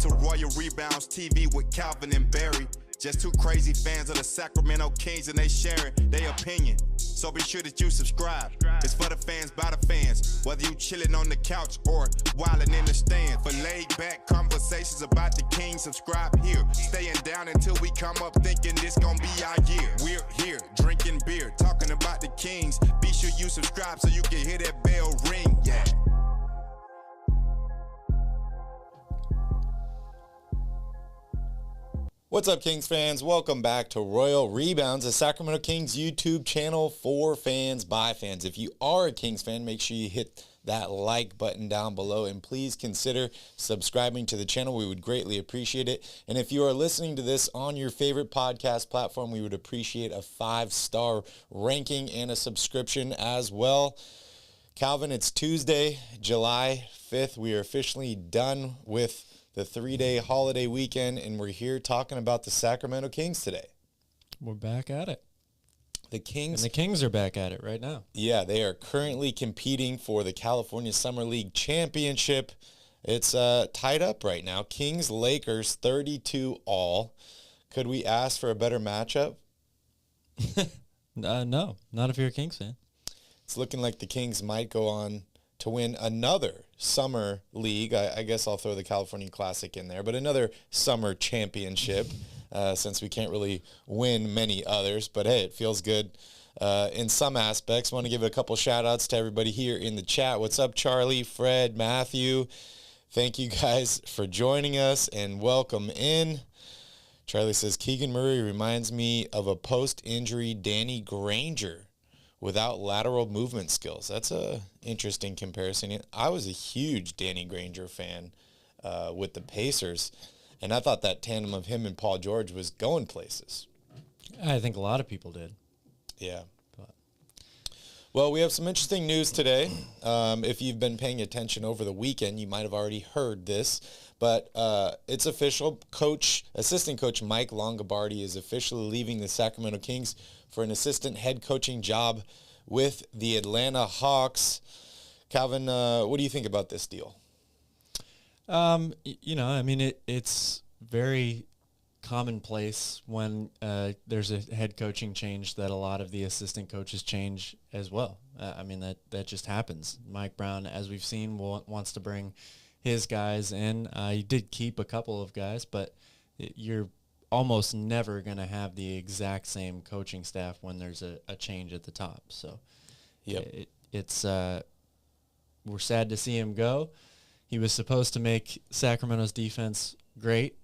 to Royal Rebounds TV with Calvin and Barry. Just two crazy fans of the Sacramento Kings and they sharing their opinion. So be sure that you subscribe. It's for the fans, by the fans. Whether you chilling on the couch or wilding in the stand. For laid back conversations about the Kings, subscribe here. Staying down until we come up thinking this gonna be our year. We're here drinking beer, talking about the Kings. Be sure you subscribe so you can hear that bell ring. Yeah. What's up, Kings fans? Welcome back to Royal Rebounds, the Sacramento Kings YouTube channel for fans by fans. If you are a Kings fan, make sure you hit that like button down below and please consider subscribing to the channel. We would greatly appreciate it. And if you are listening to this on your favorite podcast platform, we would appreciate a 5-star ranking and a subscription as well. Calvin, it's Tuesday, July 5th. We are officially done with the 3-day holiday weekend, and we're here talking about the Sacramento Kings today. We're back at it. The Kings are back at it right now. Yeah, they are currently competing for the California Summer League Championship. It's tied up right now. Kings-Lakers 32-all. Could we ask for a better matchup? No, not if you're a Kings fan. It's looking like the Kings might go on to win another summer league. I guess I'll throw the California Classic in there, but another summer championship since we can't really win many others. But hey, it feels good in some aspects. Want to give a couple shout outs to everybody here in the chat. What's up, Charlie, Fred, Matthew? Thank you guys for joining us and welcome in. Charlie says, Keegan Murray reminds me of a post-injury Danny Granger without lateral movement skills. That's a interesting comparison. I was a huge Danny Granger fan with the Pacers, and I thought that tandem of him and Paul George was going places. I think a lot of people did. Yeah. Well, we have some interesting news today. If you've been paying attention over the weekend, you might have already heard this, but it's official. Assistant coach Mike Longabardi is officially leaving the Sacramento Kings for an assistant head coaching job with the Atlanta Hawks. Calvin, what do you think about this deal? It's very commonplace when there's a head coaching change that a lot of the assistant coaches change as well. That just happens. Mike Brown, as we've seen, wants to bring his guys in. He did keep a couple of guys, but you're almost never going to have the exact same coaching staff when there's a change at the top. So yep. We're sad to see him go. He was supposed to make Sacramento's defense great.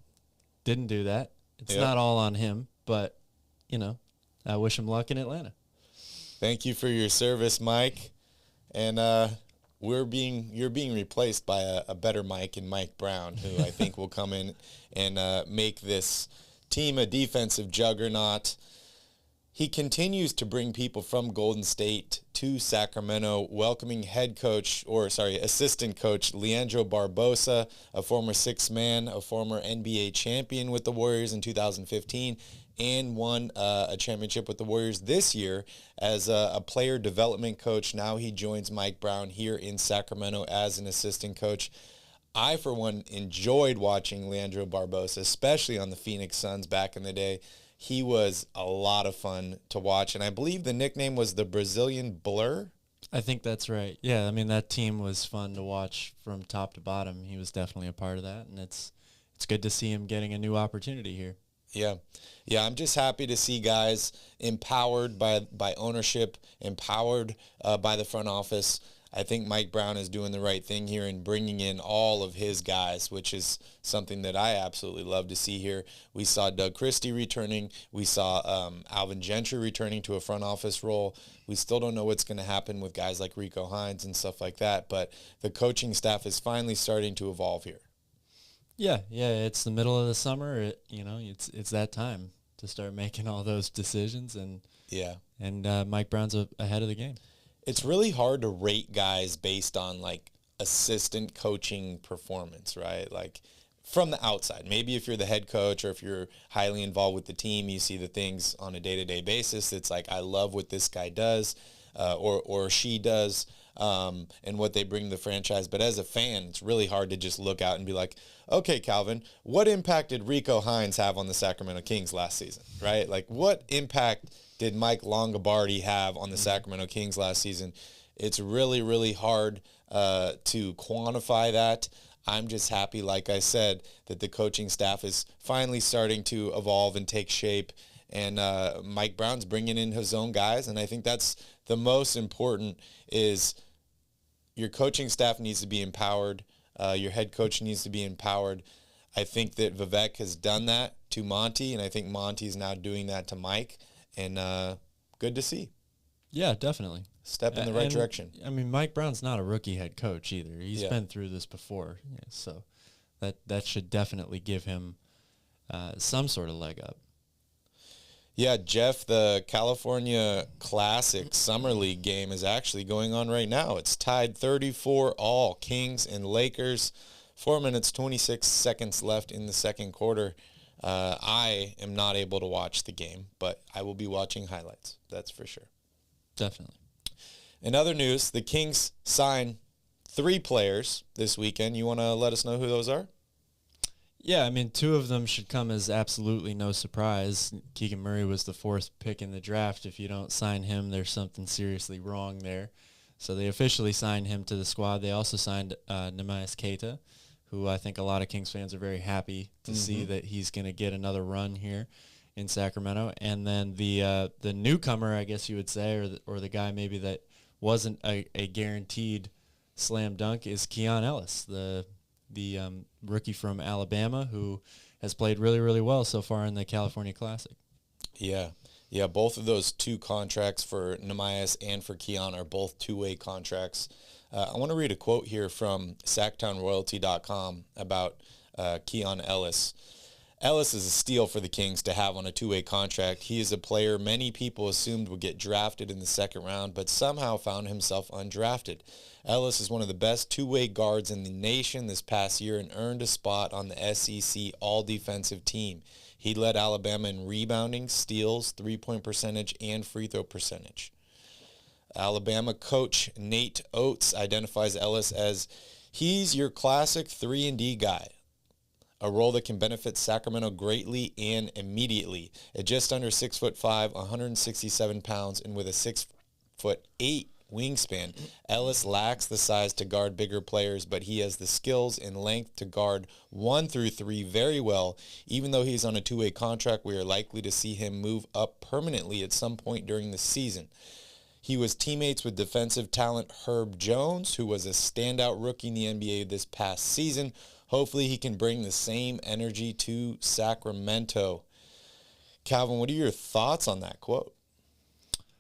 Didn't do that. It's not all on him, but, I wish him luck in Atlanta. Thank you for your service, Mike. And you're being replaced by a better Mike in Mike Brown, who I think will come in and make this team a defensive juggernaut. He continues to bring people from Golden State to Sacramento, welcoming assistant coach Leandro Barbosa, a former six-man, a former NBA champion with the Warriors in 2015, and won a championship with the Warriors this year as a player development coach. Now he joins Mike Brown here in Sacramento as an assistant coach. I, for one, enjoyed watching Leandro Barbosa, especially on the Phoenix Suns back in the day. He was a lot of fun to watch, and I believe the nickname was the Brazilian Blur. I think that's right. Yeah, that team was fun to watch from top to bottom. He was definitely a part of that, and it's good to see him getting a new opportunity here. Yeah, I'm just happy to see guys empowered by ownership, empowered by the front office. I think Mike Brown is doing the right thing here and bringing in all of his guys, which is something that I absolutely love to see here. We saw Doug Christie returning. We saw Alvin Gentry returning to a front office role. We still don't know what's going to happen with guys like Rico Hines and stuff like that, but the coaching staff is finally starting to evolve here. Yeah, it's the middle of the summer. It's that time to start making all those decisions, and Mike Brown's ahead of the game. It's really hard to rate guys based on assistant coaching performance, right? Like from the outside. Maybe if you're the head coach or if you're highly involved with the team, you see the things on a day-to-day basis. It's like, I love what this guy does or she does. and what they bring to the franchise. But as a fan, it's really hard to just look out and be like, okay, Calvin, what impact did Rico Hines have on the Sacramento Kings last season, right? Like, what impact did Mike Longabardi have on the Sacramento Kings last season? It's really, really hard to quantify that. I'm just happy, like I said, that the coaching staff is finally starting to evolve and take shape. And Mike Brown's bringing in his own guys. And I think that's the most important is your coaching staff needs to be empowered. Your head coach needs to be empowered. I think that Vivek has done that to Monty, and I think Monty's now doing that to Mike. And good to see. Yeah, definitely. Step in the right direction. I mean, Mike Brown's not a rookie head coach either. He's been through this before. Yeah, so that should definitely give him some sort of leg up. Yeah, Jeff, the California Classic Summer League game is actually going on right now. It's tied 34-all, Kings and Lakers. 4 minutes, 26 seconds left in the second quarter. I am not able to watch the game, but I will be watching highlights. That's for sure. Definitely. In other news, the Kings sign 3 players this weekend. You want to let us know who those are? Yeah, I mean, 2 of them should come as absolutely no surprise. Keegan Murray was the 4th pick in the draft. If you don't sign him, there's something seriously wrong there. So they officially signed him to the squad. They also signed Neemias Queta, who I think a lot of Kings fans are very happy to see that he's going to get another run here in Sacramento. And then the newcomer, I guess you would say, or the guy maybe that wasn't a guaranteed slam dunk is Keon Ellis, the rookie from Alabama who has played really, really well so far in the California Classic. Yeah, both of those 2 contracts for Neemias and for Keon are both 2-way contracts. I want to read a quote here from SactownRoyalty.com about Keon Ellis. Ellis is a steal for the Kings to have on a 2-way contract. He is a player many people assumed would get drafted in the second round, but somehow found himself undrafted. Ellis is one of the best 2-way guards in the nation this past year and earned a spot on the SEC all-defensive team. He led Alabama in rebounding, steals, three-point percentage, and free throw percentage. Alabama coach Nate Oates identifies Ellis as he's your classic 3-and-D guy, a role that can benefit Sacramento greatly and immediately. At just under 6'5", 167 pounds, and with a 6'8" wingspan, Ellis lacks the size to guard bigger players, but he has the skills and length to guard 1 through 3 very well. Even though he's on a 2-way contract, we are likely to see him move up permanently at some point during the season. He was teammates with defensive talent Herb Jones, who was a standout rookie in the NBA this past season. Hopefully he can bring the same energy to Sacramento. Calvin, what are your thoughts on that quote?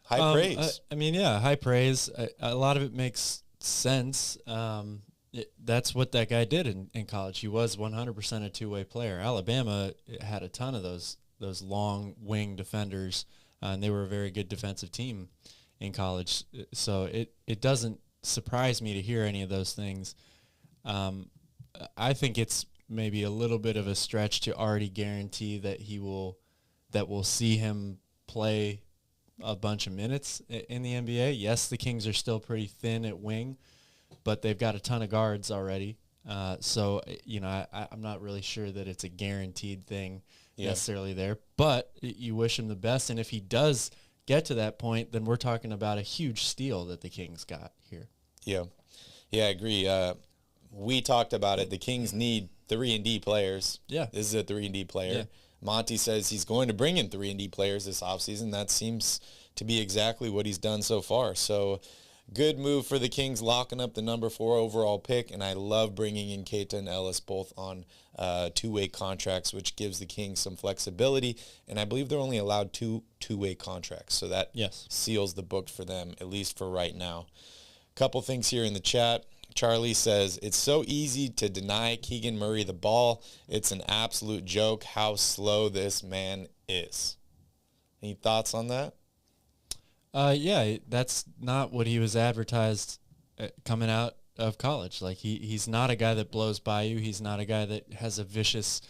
High praise. High praise. A lot of it makes sense. That's what that guy did in college. He was 100% a 2-way player. Alabama had a ton of those long wing defenders, and they were a very good defensive team in college. So it doesn't surprise me to hear any of those things. I think it's maybe a little bit of a stretch to already guarantee that we'll see him play a bunch of minutes in the NBA. Yes, the Kings are still pretty thin at wing, but they've got a ton of guards already. So I'm not really sure that it's a guaranteed thing necessarily there, but you wish him the best. And if he does get to that point, then we're talking about a huge steal that the Kings got here. Yeah, I agree. We talked about it. The Kings need 3-and-D players. Yeah. This is a 3-and-D player. Yeah. Monty says he's going to bring in 3-and-D players this offseason. That seems to be exactly what he's done so far. So good move for the Kings, locking up the number 4 overall pick. And I love bringing in Queta and Ellis both on 2-way contracts, which gives the Kings some flexibility. And I believe they're only allowed 2-way contracts. So that seals the book for them, at least for right now. Couple things here in the chat. Charlie says, it's so easy to deny Keegan Murray the ball. It's an absolute joke how slow this man is. Any thoughts on that? That's not what he was advertised coming out of college. Like he's not a guy that blows by you. He's not a guy that has a vicious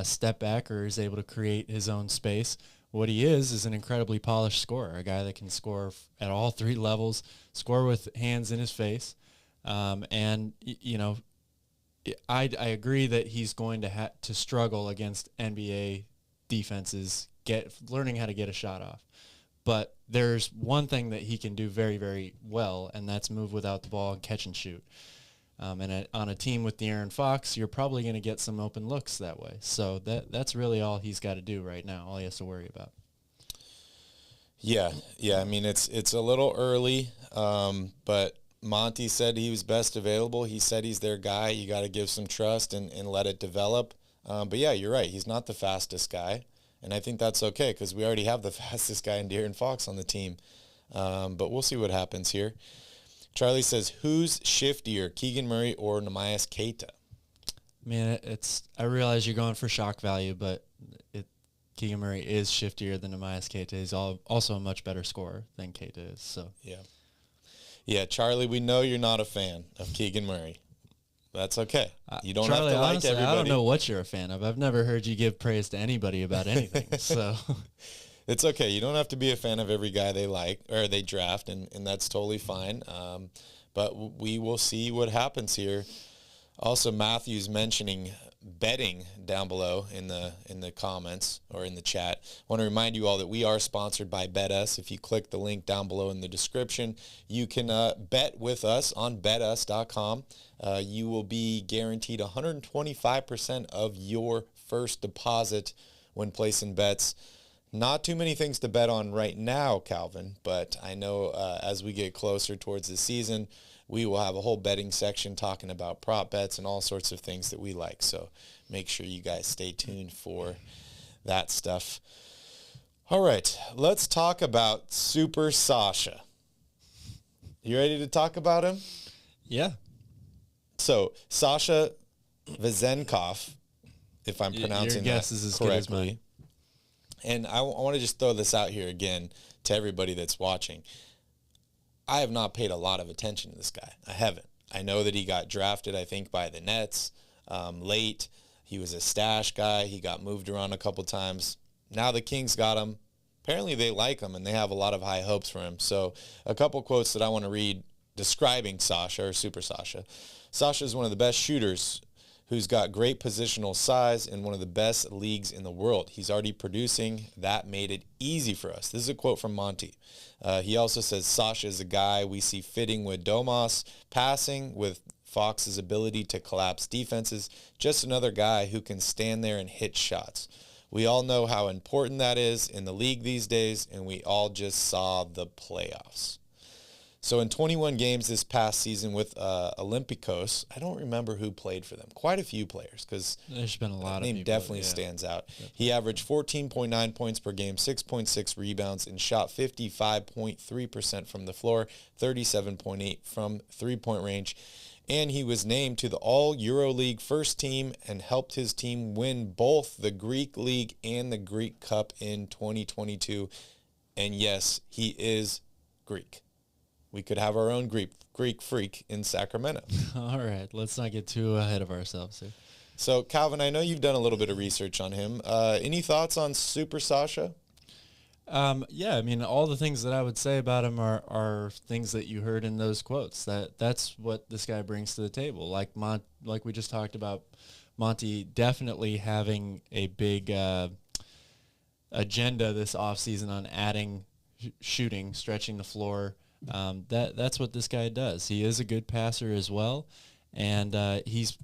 step back or is able to create his own space. What he is an incredibly polished scorer, a guy that can score at all three levels, score with hands in his face. And, you know, I agree that he's going to struggle against NBA defenses, learning how to get a shot off. But there's one thing that he can do very, very well, and that's move without the ball and catch and shoot. And on a team with De'Aaron Fox, you're probably going to get some open looks that way. So that's really all he's got to do right now, all he has to worry about. Yeah. I mean, it's a little early, but Monty said he was best available. He said he's their guy. You got to give some trust and let it develop. But, yeah, you're right. He's not the fastest guy, and I think that's okay because we already have the fastest guy in De'Aaron Fox on the team. But we'll see what happens here. Charlie says, who's shiftier, Keegan Murray or Neemias Queta? Man, I realize you're going for shock value, but Keegan Murray is shiftier than Neemias Queta. He's also a much better scorer than Queta is. So yeah, Charlie, we know you're not a fan of Keegan Murray. That's okay. You don't Charlie, have to honestly, like everybody. I don't know what you're a fan of. I've never heard you give praise to anybody about anything. So it's okay. You don't have to be a fan of every guy they like or they draft, and that's totally fine. But we will see what happens here. Also, Matthew's mentioning betting down below in the comments or in the chat. I want to remind you all that we are sponsored by BetUs. If you click the link down below in the description, you can bet with us on betus.com. You will be guaranteed 125% of your first deposit when placing bets. Not too many things to bet on right now, Calvin, but I know as we get closer towards the season, we will have a whole betting section talking about prop bets and all sorts of things that we like. So make sure you guys stay tuned for that stuff. All right, let's talk about Super Sasha. You ready to talk about him? yeah. So Sasha Vezenkov, if I'm pronouncing your guess that is as correctly. good as mine. And I want to just throw this out here again to everybody that's watching. I have not paid a lot of attention to this guy. I haven't. I know that he got drafted, I think, by the Nets late. He was a stash guy. He got moved around a couple times. Now the Kings got him. Apparently they like him, and they have a lot of high hopes for him. So a couple quotes that I want to read describing Sasha, or Super Sasha. Sasha is one of the best shooters who's got great positional size in one of the best leagues in the world. He's already producing. That made it easy for us. This is a quote from Monty. He also says, Sasha is a guy we see fitting with Domas, passing with Fox's ability to collapse defenses. Just another guy who can stand there and hit shots. We all know how important that is in the league these days, and we all just saw the playoffs. So in 21 games this past season with Olympiacos, I don't remember who played for them. Quite a few players because There's been a lot of name people. definitely stands out. He averaged 14.9 points per game, 6.6 rebounds, and shot 55.3% from the floor, 37.8 from three-point range. And he was named to the All-EuroLeague first team and helped his team win both the Greek League and the Greek Cup in 2022. And yes, he is Greek. We could have our own Greek freak in Sacramento. All right, let's not get too ahead of ourselves here. So, Calvin, I know you've done a little bit of research on him. Any thoughts on Super Sasha? Yeah, I mean, all the things that I would say about him are things that you heard in those quotes. That's what this guy brings to the table. Like we just talked about, Monty definitely having a big agenda this offseason on adding shooting, stretching the floor. That's what this guy does. He is a good passer as well, and he's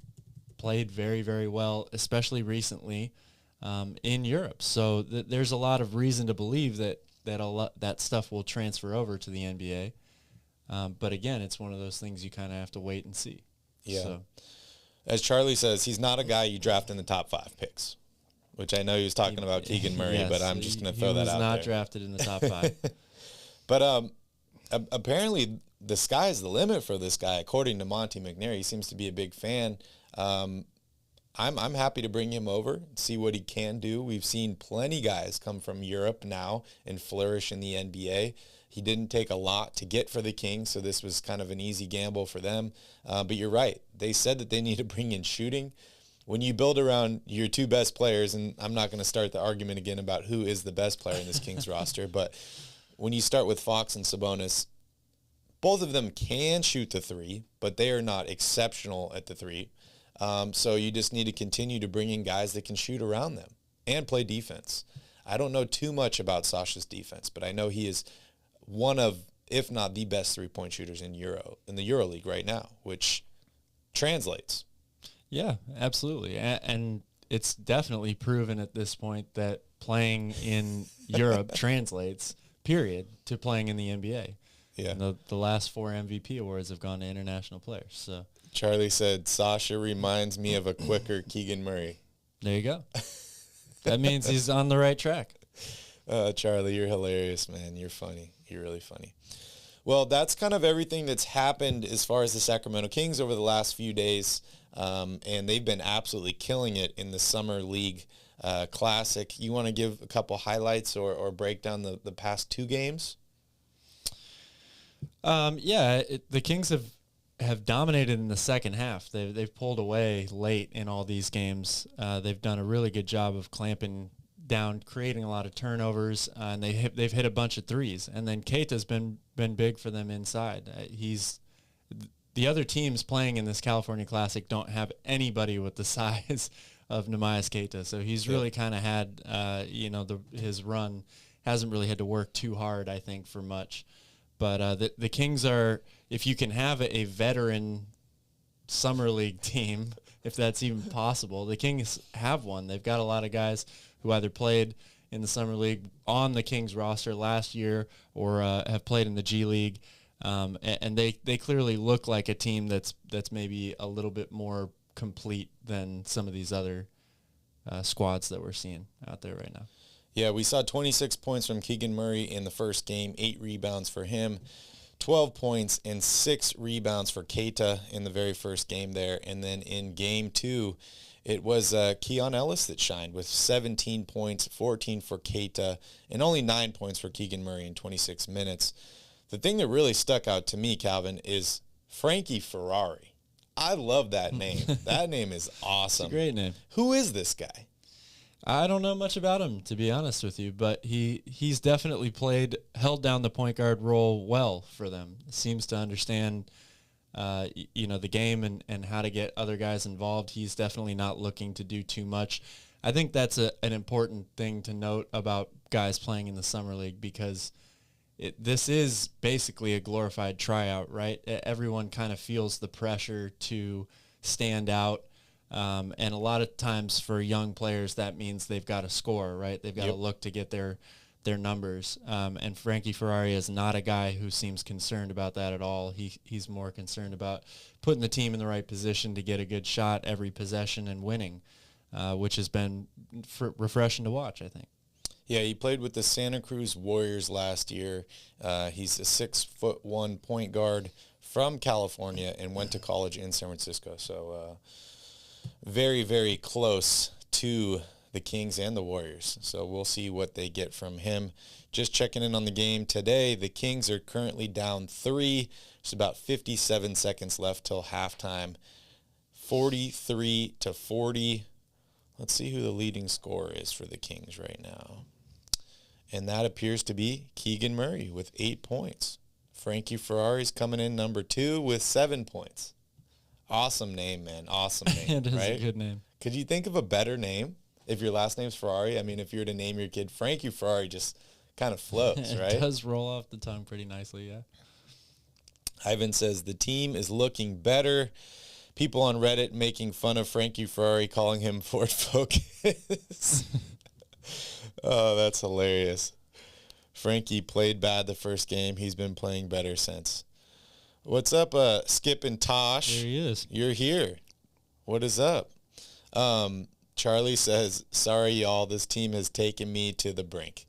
played very, very well, especially recently in Europe. So there's a lot of reason to believe that stuff will transfer over to the NBA. But again, it's one of those things you kind of have to wait and see. Yeah. So. As Charlie says, he's not a guy you draft in the top 5 picks, which I know he was talking about Keegan Murray, yes, but I'm just going to throw that out there. He was not drafted in the top 5. But apparently the sky's the limit for this guy, according to Monty McNair. He seems to be a big fan. I'm happy to bring him over and see what he can do. We've seen plenty guys come from Europe now and flourish in the NBA. He didn't take a lot to get for the Kings, so this was kind of an easy gamble for them. But you're right. They said that they need to bring in shooting. when you build around your two best players, and I'm not going to start the argument again about who is the best player in this Kings roster, but when you start with Fox and Sabonis, both of them can shoot the three, but they are not exceptional at the three. So you just need to continue to bring in guys that can shoot around them and play defense. I don't know too much about Sasha's defense, but I know he is one of, if not the best three-point shooters in the EuroLeague right now, which translates. Yeah, absolutely. And it's definitely proven at this point that playing in Europe translates, period, to playing in the NBA. Yeah. And the last 4 MVP awards have gone to international players. So Charlie said, Sasha reminds me of a quicker Keegan Murray. there you go. That means he's on the right track. Charlie, you're hilarious, man. You're funny. You're really funny. Well, that's kind of everything that's happened as far as the Sacramento Kings over the last few days. And they've been absolutely killing it in the Summer League Classic. You want to give a couple highlights or break down the past 2 games? The Kings have dominated in the second half. They've pulled away late in all these games. They've done a really good job of clamping down, creating a lot of turnovers, and they've hit a bunch of threes. And then Queta's been big for them inside. The other teams playing in this California Classic don't have anybody with the size of Neemias Queta, so he's really kind of had his run hasn't really had to work too hard, I think, for much. But the Kings are, if you can have a veteran Summer League team, if that's even possible, the Kings have one. They've got a lot of guys who either played in the Summer League on the Kings roster last year or have played in the G League. And they clearly look like a team that's maybe a little bit more complete than some of these other squads that we're seeing out there right now. Yeah, we saw 26 points from Keegan Murray in the first game, 8 rebounds for him, 12 points and 6 rebounds for Queta in the very first game there. And then in game 2, it was Keon Ellis that shined with 17 points, 14 for Queta, and only 9 points for Keegan Murray in 26 minutes. The thing that really stuck out to me, Calvin, is Frankie Ferrari. I love that name. That name is awesome. It's a great name. Who is this guy? I don't know much about him, to be honest with you, but he's definitely held down the point guard role well for them. Seems to understand, the game and how to get other guys involved. He's definitely not looking to do too much. I think that's an important thing to note about guys playing in the Summer League, because this is basically a glorified tryout, right? Everyone kind of feels the pressure to stand out. And a lot of times for young players, that means they've got to score, right? They've got to look to get their numbers. And Frankie Ferrari is not a guy who seems concerned about that at all. He's more concerned about putting the team in the right position to get a good shot every possession and winning, which has been refreshing to watch, I think. Yeah, he played with the Santa Cruz Warriors last year. He's a 6'1" point guard from California and went to college in San Francisco. So very, very close to the Kings and the Warriors. So we'll see what they get from him. Just checking in on the game today, the Kings are currently down 3. There's about 57 seconds left till halftime. 43-40. Let's see who the leading scorer is for the Kings right now. And that appears to be Keegan Murray with 8 points. Frankie Ferrari's coming in number 2 with 7 points. Awesome name, man. Awesome name. It is right? a good name. Could you think of a better name if your last name's Ferrari? I mean, if you were to name your kid Frankie Ferrari, just kind of floats, right? It does roll off the tongue pretty nicely, yeah. Ivan says, the team is looking better. People on Reddit making fun of Frankie Ferrari, calling him Ford Focus. Oh, that's hilarious. Frankie played bad the first game. He's been playing better since. What's up, Skip and Tosh? There he is. You're here. What is up? Charlie says, sorry, y'all. This team has taken me to the brink.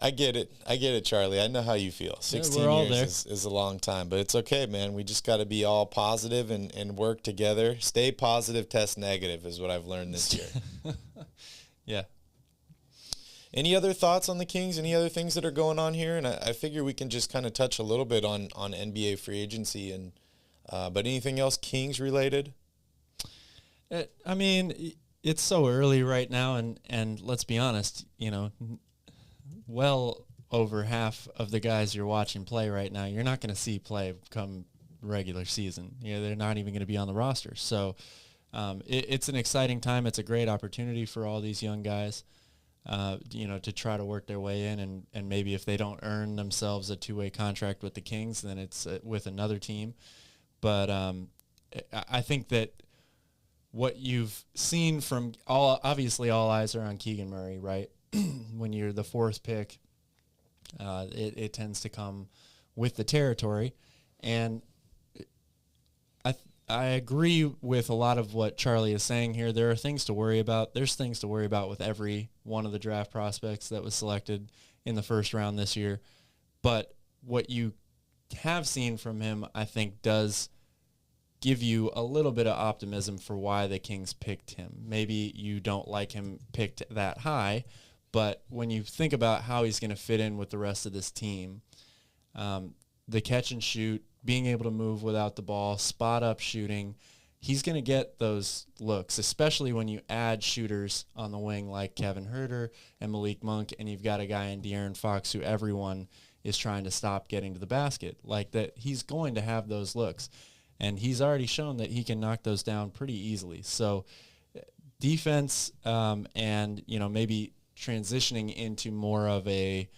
I get it, Charlie. I know how you feel. 16 years is a long time, but it's okay, man. We just got to be all positive and work together. Stay positive, test negative is what I've learned this year. Yeah. Any other thoughts on the Kings? Any other things that are going on here? And I figure we can just kind of touch a little bit on NBA free agency. But anything else Kings related? I mean, it's so early right now, and let's be honest, well over half of the guys you're watching play right now, you're not going to see play come regular season. They're not even going to be on the roster. So it's an exciting time. It's a great opportunity for all these young guys, to try to work their way in, and maybe if they don't earn themselves a two-way contract with the Kings, then it's with another team. But I think that what you've seen from obviously all eyes are on Keegan Murray, right? When you're the fourth pick, it tends to come with the territory. And I agree with a lot of what Charlie is saying here. There are things to worry about. There's things to worry about with every one of the draft prospects that was selected in the first round this year. But what you have seen from him, I think, does give you a little bit of optimism for why the Kings picked him. Maybe you don't like him picked that high, but when you think about how he's going to fit in with the rest of this team, the catch and shoot, being able to move without the ball, spot up shooting, he's going to get those looks, especially when you add shooters on the wing like Kevin Huerter and Malik Monk, and you've got a guy in De'Aaron Fox who everyone is trying to stop getting to the basket. Like that, he's going to have those looks. And he's already shown that he can knock those down pretty easily. So defense and, maybe transitioning into more of a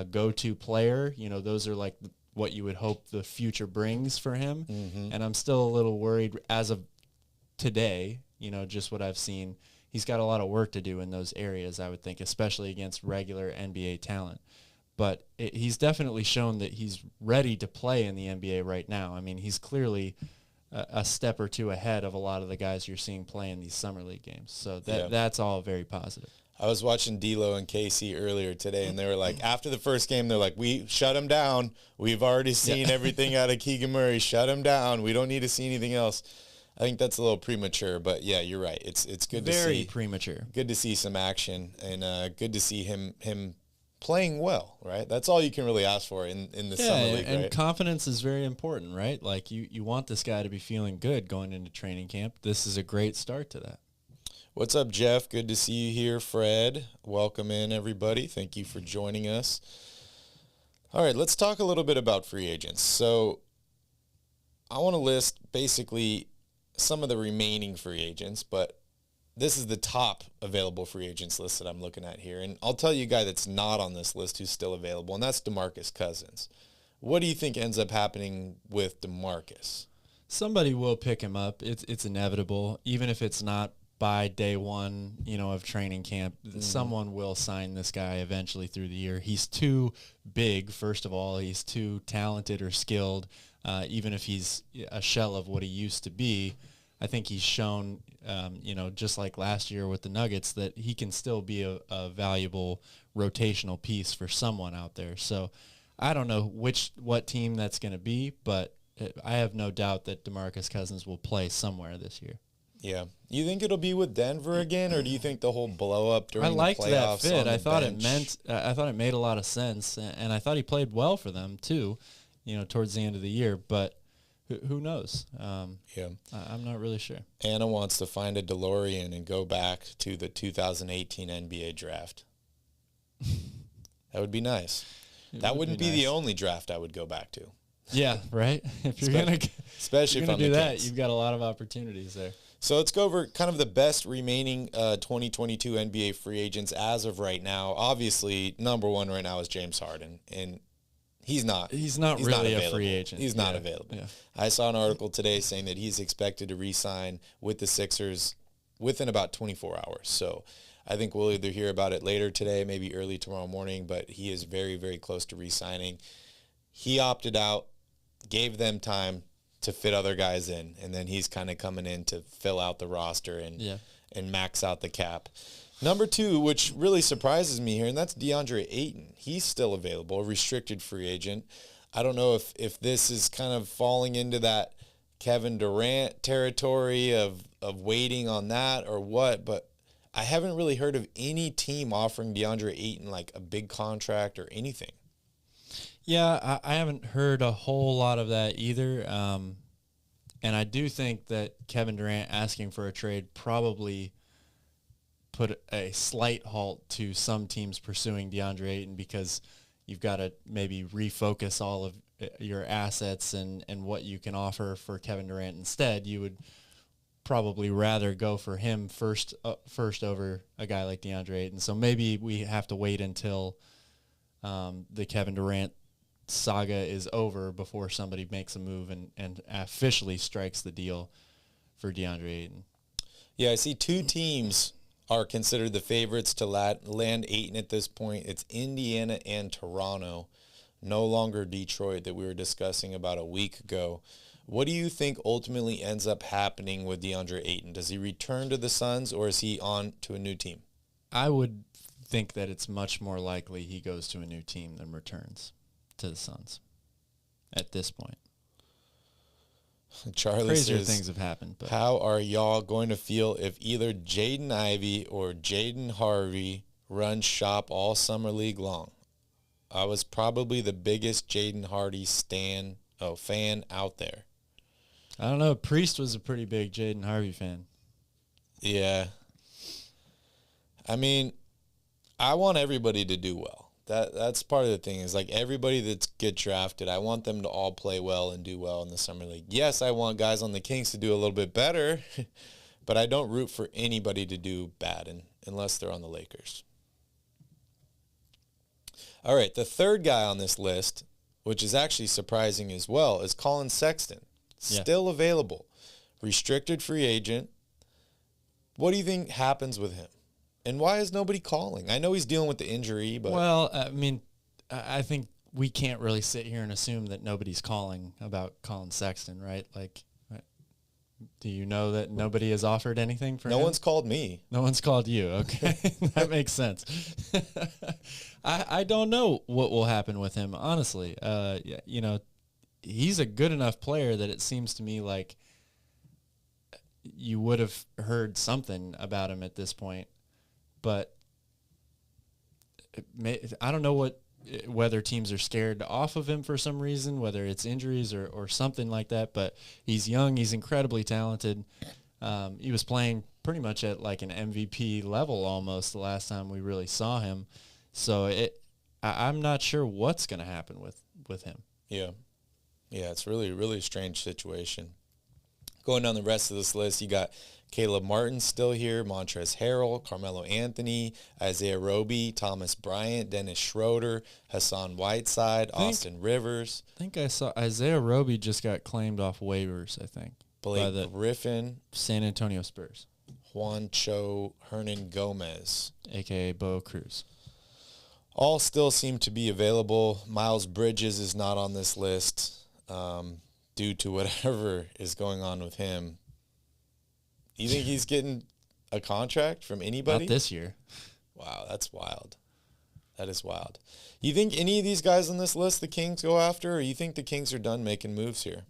go-to player, those are like what you would hope the future brings for him. Mm-hmm. And I'm still a little worried as of today, just what I've seen. He's got a lot of work to do in those areas, I would think, especially against regular NBA talent. But he's definitely shown that he's ready to play in the NBA right now. I mean, he's clearly a step or two ahead of a lot of the guys you're seeing play in these summer league games. So that's all very positive. I was watching D'Lo and KC earlier today, and they were like, after the first game, they're like, we shut him down. We've already seen everything out of Keegan Murray. Shut him down. We don't need to see anything else. I think that's a little premature, but yeah, you're right. It's good to see. Very premature. Good to see some action, and good to see him playing well, right? That's all you can really ask for in the summer league, and right? confidence is very important, right? Like you want this guy to be feeling good going into training camp. This is a great start to that. What's up, Jeff? Good to see you here. Fred, welcome in, everybody. Thank you for joining us. All right, let's talk a little bit about free agents. So I want to list basically some of the remaining free agents, but this is the top available free agents list that I'm looking at here. And I'll tell you a guy that's not on this list who's still available, and that's DeMarcus Cousins. What do you think ends up happening with DeMarcus? Somebody will pick him up. It's inevitable. Even if it's not by day one, of training camp, someone will sign this guy eventually through the year. He's too big, first of all. He's too talented or skilled, even if he's a shell of what he used to be. I think he's shown, just like last year with the Nuggets, that he can still be a valuable rotational piece for someone out there. So I don't know what team that's going to be, but I have no doubt that DeMarcus Cousins will play somewhere this year. Yeah. You think it'll be with Denver again, or do you think the whole blow up during the playoffs? I liked that fit. I thought it made a lot of sense, and I thought he played well for them too, towards the end of the year, but who knows? I'm not really sure. Anna wants to find a DeLorean and go back to the 2018 NBA draft. That would be nice. That wouldn't be the only draft I would go back to. Yeah, right? If you're going to do that, Kings. you've got a lot of opportunities there. So let's go over kind of the best remaining 2022 NBA free agents as of right now. Obviously, number one right now is James Harden, and he's not really a free agent. He's not available. Yeah. I saw an article today saying that he's expected to re-sign with the Sixers within about 24 hours. So I think we'll either hear about it later today, maybe early tomorrow morning, but he is very, very close to re-signing. He opted out, gave them time to fit other guys in, and then he's kind of coming in to fill out the roster and max out the cap. Number two, which really surprises me here, and that's DeAndre Ayton. He's still available, a restricted free agent. I don't know if this is kind of falling into that Kevin Durant territory of waiting on that or what, but I haven't really heard of any team offering DeAndre Ayton like a big contract or anything. Yeah, I haven't heard a whole lot of that either. And I do think that Kevin Durant asking for a trade probably put a slight halt to some teams pursuing DeAndre Ayton, because you've got to maybe refocus all of your assets and what you can offer for Kevin Durant instead. You would probably rather go for him first over a guy like DeAndre Ayton. So maybe we have to wait until the Kevin Durant saga is over before somebody makes a move and officially strikes the deal for DeAndre Ayton. Yeah, I see two teams are considered the favorites to land Ayton at this point. It's Indiana and Toronto, no longer Detroit that we were discussing about a week ago. What do you think ultimately ends up happening with DeAndre Ayton? Does he return to the Suns, or is he on to a new team? I would think that it's much more likely he goes to a new team than returns to the Suns at this point. Charlie Crazier says, things have happened. But how are y'all going to feel if either Jaden Ivey or Jaden Harvey run shop all summer league long? I was probably the biggest Jaden Hardy fan out there. I don't know. Priest was a pretty big Jaden Harvey fan. Yeah. I mean, I want everybody to do well. That's part of the thing, is like everybody that's get drafted, I want them to all play well and do well in the summer league. Yes, I want guys on the Kings to do a little bit better, but I don't root for anybody to do bad unless they're on the Lakers. All right, the third guy on this list, which is actually surprising as well, is Colin Sexton. Still available. Restricted free agent. What do you think happens with him? And why is nobody calling? I know he's dealing with the injury, but... Well, I mean, I think we can't really sit here and assume that nobody's calling about Colin Sexton, right? Like, do you know that nobody has offered anything for him? No one's called me. No one's called you. Okay. That makes sense. I don't know what will happen with him, honestly. You know, he's a good enough player that it seems to me like you would have heard something about him at this point. But I don't know whether teams are scared off of him for some reason, whether it's injuries or something like that. But he's young. He's incredibly talented. He was playing pretty much at like an MVP level almost the last time we really saw him. So I'm not sure what's going to happen with him. Yeah. Yeah, it's really, really strange situation. Going down the rest of this list, you got Caleb Martin still here, Montrezl Harrell, Carmelo Anthony, Isaiah Roby, Thomas Bryant, Dennis Schroeder, Hassan Whiteside, Austin Rivers. I think I saw Isaiah Roby just got claimed off waivers, I think. Blake Griffin. San Antonio Spurs. Juancho Hernan Gomez. A.K.A. Bo Cruz. All still seem to be available. Miles Bridges is not on this list due to whatever is going on with him. You think he's getting a contract from anybody? Not this year. Wow, that's wild. That is wild. You think any of these guys on this list the Kings go after, or you think the Kings are done making moves here?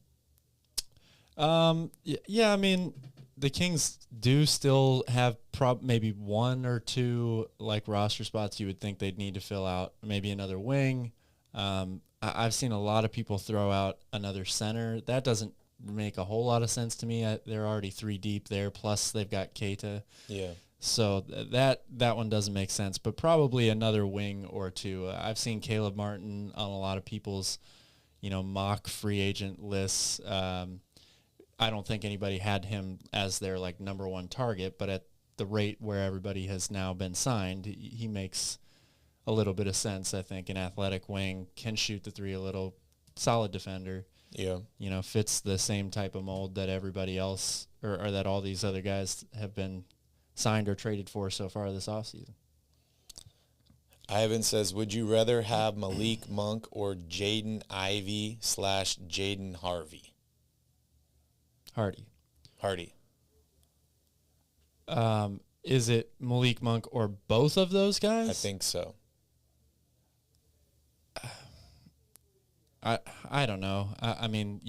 Yeah, I mean, the Kings do still have maybe one or two like roster spots you would think they'd need to fill out. Maybe another wing. I've seen a lot of people throw out another center. That doesn't make a whole lot of sense to me. They're already 3 deep there, plus they've got Queta. Yeah. So that one doesn't make sense, but probably another wing or two. I've seen Caleb Martin on a lot of people's, mock free agent lists. I don't think anybody had him as their like number one target, but at the rate where everybody has now been signed, he makes a little bit of sense. I think an athletic wing, can shoot the three a little, solid defender. Yeah. Fits the same type of mold that everybody else or that all these other guys have been signed or traded for so far this offseason. Ivan says, would you rather have Malik Monk or Jaden Ivey / Jaden Harvey? Hardy. Is it Malik Monk or both of those guys? I think so. I don't know. I mean,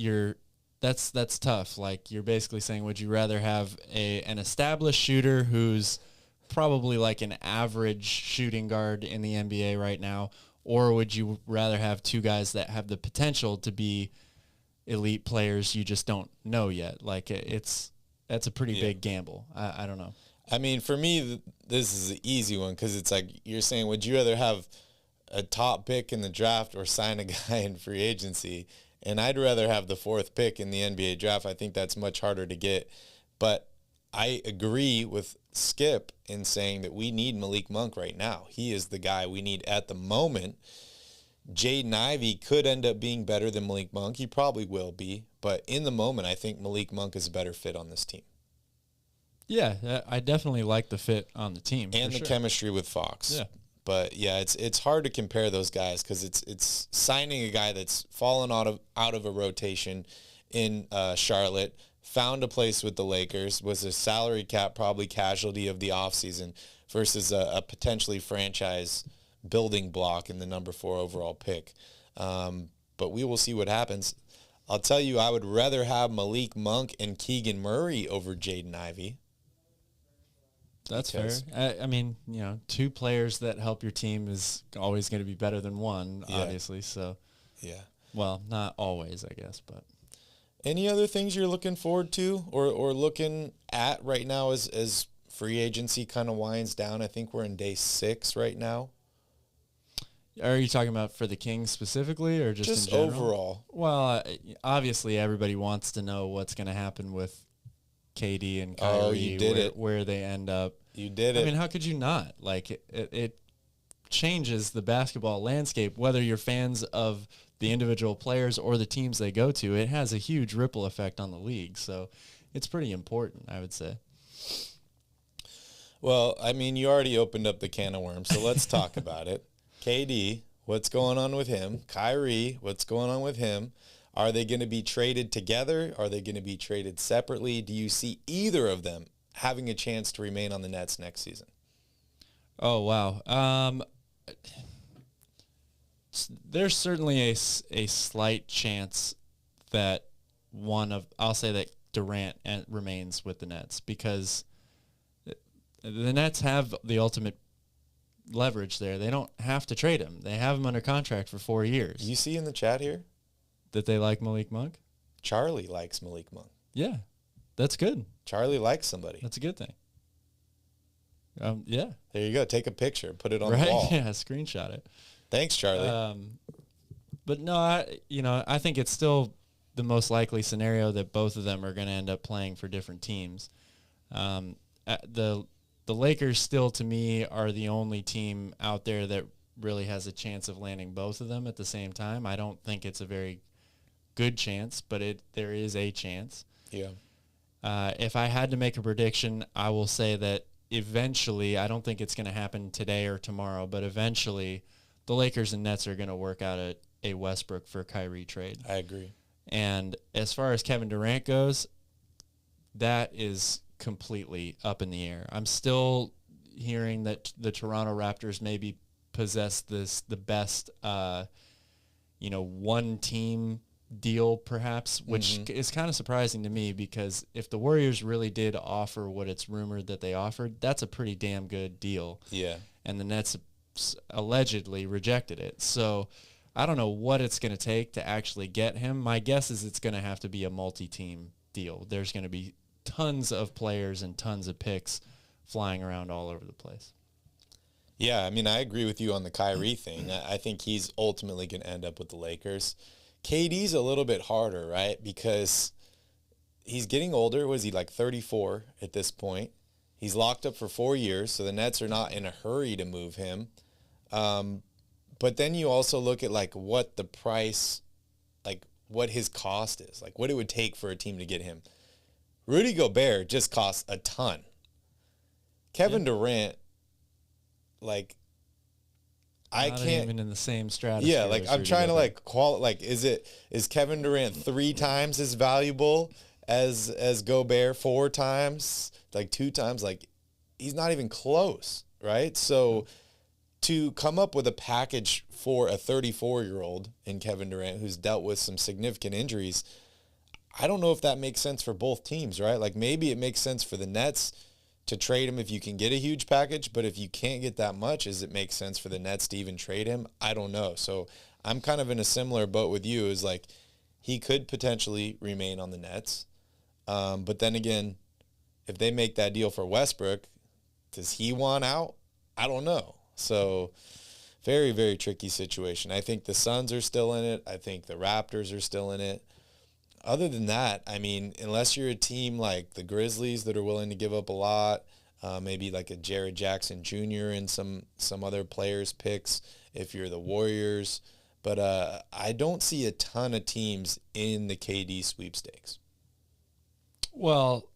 that's tough. Like, you're basically saying, would you rather have an established shooter who's probably like an average shooting guard in the NBA right now, or would you rather have two guys that have the potential to be elite players you just don't know yet. Like that's a pretty big gamble. I don't know. I mean, for me, this is an easy one because it's like you're saying, would you rather have a top pick in the draft or sign a guy in free agency? And I'd rather have the 4th pick in the NBA draft. I think that's much harder to get. But I agree with Skip in saying that we need Malik Monk right now. He is the guy we need at the moment. Jaden Ivey could end up being better than Malik Monk. He probably will be. But in the moment, I think Malik Monk is a better fit on this team. Yeah, I definitely like the fit on the team. And the chemistry with Fox. Yeah. But yeah, it's hard to compare those guys because it's signing a guy that's fallen out of a rotation in Charlotte, found a place with the Lakers, was a salary cap probably casualty of the offseason versus a potentially franchise building block in the number 4 overall pick. But we will see what happens. I'll tell you, I would rather have Malik Monk and Keegan Murray over Jaden Ivey. That's fair. I mean, 2 players that help your team is always going to be better than one, obviously. So, yeah. Well, not always, I guess, but. Any other things you're looking forward to or looking at right now as free agency kind of winds down? I think we're in day 6 right now. Are you talking about for the Kings specifically or just in general? Overall? Well, obviously everybody wants to know what's going to happen with KD and Kyrie, you did it. Where they end up. You did it. I mean, how could you not? Like, it changes the basketball landscape, whether you're fans of the individual players or the teams they go to. It has a huge ripple effect on the league, so it's pretty important, I would say. Well, I mean, you already opened up the can of worms, so let's talk about it. KD, what's going on with him? Kyrie, what's going on with him? Are they going to be traded together? Are they going to be traded separately? Do you see either of them having a chance to remain on the Nets next season? Oh, wow. There's certainly a slight chance that I'll say that Durant remains with the Nets because the Nets have the ultimate leverage there. They don't have to trade him. They have him under contract for 4 years. You see in the chat here? That they like Malik Monk? Charlie likes Malik Monk. Yeah, that's good. Charlie likes somebody. That's a good thing. Yeah. There you go. Take a picture. Put it on the wall. Yeah, screenshot it. Thanks, Charlie. But no, I think it's still the most likely scenario that both of them are going to end up playing for different teams. The Lakers still, to me, are the only team out there that really has a chance of landing both of them at the same time. I don't think it's a very good chance, but there is a chance. Yeah. If I had to make a prediction, I will say that eventually, I don't think it's going to happen today or tomorrow, but eventually the Lakers and Nets are going to work out a Westbrook for Kyrie trade. I agree. And as far as Kevin Durant goes, that is completely up in the air. I'm still hearing that the Toronto Raptors maybe possess the best, one team deal perhaps, which is kind of surprising to me because if the Warriors really did offer what it's rumored that they offered, that's a pretty damn good deal. Yeah. And the Nets allegedly rejected it. So I don't know what it's going to take to actually get him. My guess is it's going to have to be a multi-team deal. There's going to be tons of players and tons of picks flying around all over the place. Yeah, I mean, I agree with you on the Kyrie thing. I think he's ultimately going to end up with the Lakers. KD's a little bit harder, right? Because he's getting older. Was he like 34 at this point? He's locked up for 4 years, so the Nets are not in a hurry to move him. But then you also look at like what the price, like what his cost is, like what it would take for a team to get him. Rudy Gobert just costs a ton. Kevin Durant, like, I Not can't even in the same stratosphere. Yeah, like as I'm Rudy trying to Gobert. is Kevin Durant 3 times as valuable as Gobert 4 times, like 2 times, like he's not even close, right? So to come up with a package for a 34-year-old in Kevin Durant who's dealt with some significant injuries, I don't know if that makes sense for both teams, right? Like maybe it makes sense for the Nets to trade him if you can get a huge package, but if you can't get that much, does it make sense for the Nets to even trade him? I don't know. So I'm kind of in a similar boat with you. Is like he could potentially remain on the Nets. But then again, if they make that deal for Westbrook, does he want out? I don't know. So very, very tricky situation. I think the Suns are still in it. I think the Raptors are still in it. Other than that, I mean, unless you're a team like the Grizzlies that are willing to give up a lot, maybe like a Jared Jackson Jr. and some other players' picks, if you're the Warriors. But I don't see a ton of teams in the KD sweepstakes. Well,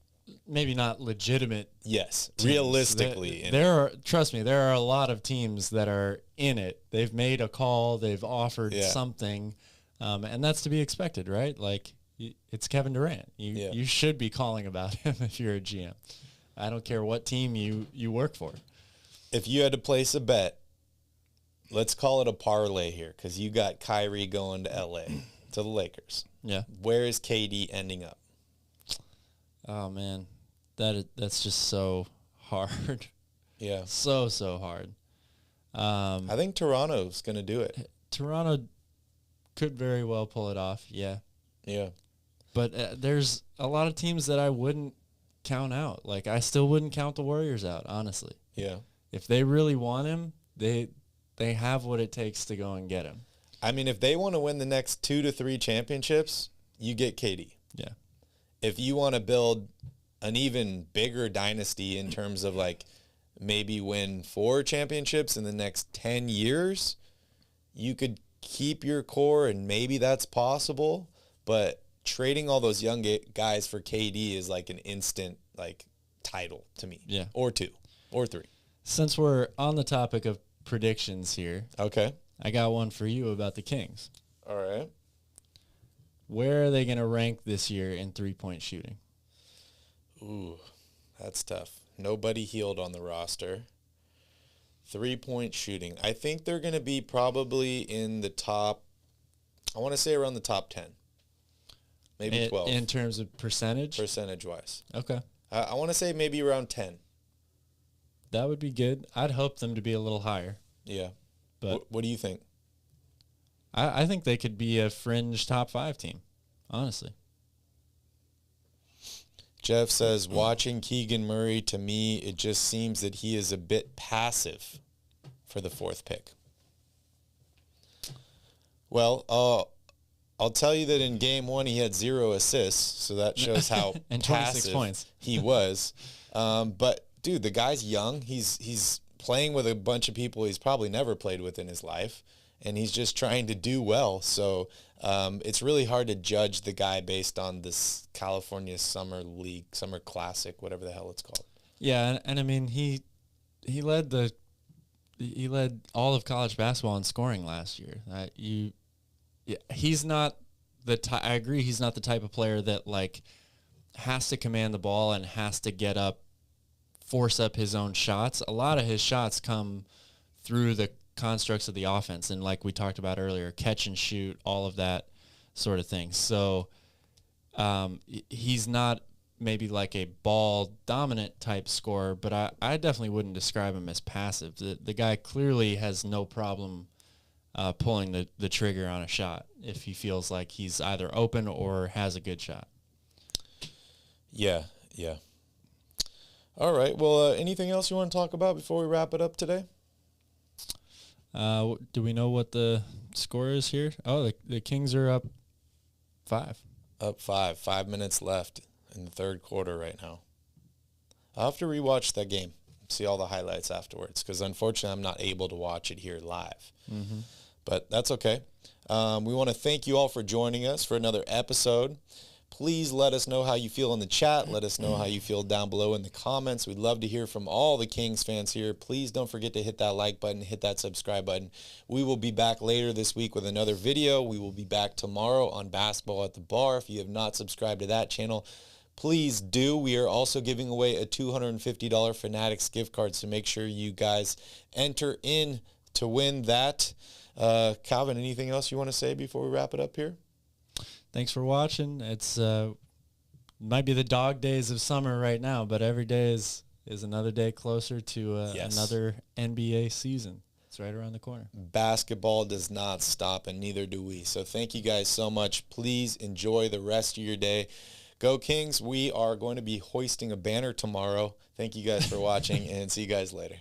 maybe not legitimate. Yes, teams. realistically. Trust me, there are a lot of teams that are in it. They've made a call. They've offered something, and that's to be expected, right? Like, it's Kevin Durant. You should be calling about him if you're a GM. I don't care what team you work for. If you had to place a bet, let's call it a parlay here, because you got Kyrie going to LA, to the Lakers. Yeah. Where is KD ending up? Oh, man. That's just so hard. Yeah. So hard. I think Toronto's going to do it. Toronto could very well pull it off, yeah. Yeah. But there's a lot of teams that I wouldn't count out. Like, I still wouldn't count the Warriors out, honestly. Yeah. If they really want him, they have what it takes to go and get him. I mean, if they want to win the next 2 to 3 championships, you get KD. Yeah. If you want to build an even bigger dynasty in terms of, like, maybe win 4 championships in the next 10 years, you could keep your core, and maybe that's possible. But trading all those young guys for KD is like an instant, like, title to me. Yeah. Or 2 or 3. Since we're on the topic of predictions here, Okay. I got one for you about the Kings. All right. Where are they going to rank this year in three-point shooting? Ooh, that's tough. Nobody healed on the roster. 3-point shooting. I think they're going to be probably in the top, I want to say around the top 10. Maybe 12. In terms of percentage? Percentage-wise. Okay. I want to say maybe around 10. That would be good. I'd hope them to be a little higher. Yeah. But what do you think? I think they could be a fringe top 5 team, honestly. Jeff says, watching Keegan Murray, to me, it just seems that he is a bit passive for the 4th pick. Well, I'll tell you that in game 1 he had 0 assists, so that shows how and 26 passive points. he was. But, dude, the guy's young. He's playing with a bunch of people he's probably never played with in his life, and he's just trying to do well. So it's really hard to judge the guy based on this California Summer League, Summer Classic, whatever the hell it's called. Yeah, and I mean he led all of college basketball in scoring last year. He's not I agree, he's not the type of player that, like, has to command the ball and has to get up, force up his own shots. A lot of his shots come through the constructs of the offense, and like we talked about earlier, catch and shoot, all of that sort of thing. So he's not maybe like a ball dominant type scorer, but I definitely wouldn't describe him as passive. The guy clearly has no problem pulling the trigger on a shot if he feels like he's either open or has a good shot. Yeah. All right. Well, anything else you want to talk about before we wrap it up today? Do we know what the score is here? Oh, the Kings are up 5. Up 5. 5 minutes left in the 3rd quarter right now. I'll have to rewatch that game, see all the highlights afterwards, because unfortunately I'm not able to watch it here live. Mm-hmm. But that's okay. We want to thank you all for joining us for another episode. Please let us know how you feel in the chat. Let us know how you feel down below in the comments. We'd love to hear from all the Kings fans here. Please don't forget to hit that like button, hit that subscribe button. We will be back later this week with another video. We will be back tomorrow on Basketball at the Bar. If you have not subscribed to that channel, please do. We are also giving away a $250 Fanatics gift card, so make sure you guys enter in to win that. Calvin, anything else you want to say before we wrap it up here? Thanks for watching. It's might be the dog days of summer right now, but every day is another day closer to Yes. another NBA season. It's right around the corner. Basketball does not stop, and neither do we. So thank you guys so much. Please enjoy the rest of your day. Go Kings. We are going to be hoisting a banner tomorrow. Thank you guys for watching, and see you guys later.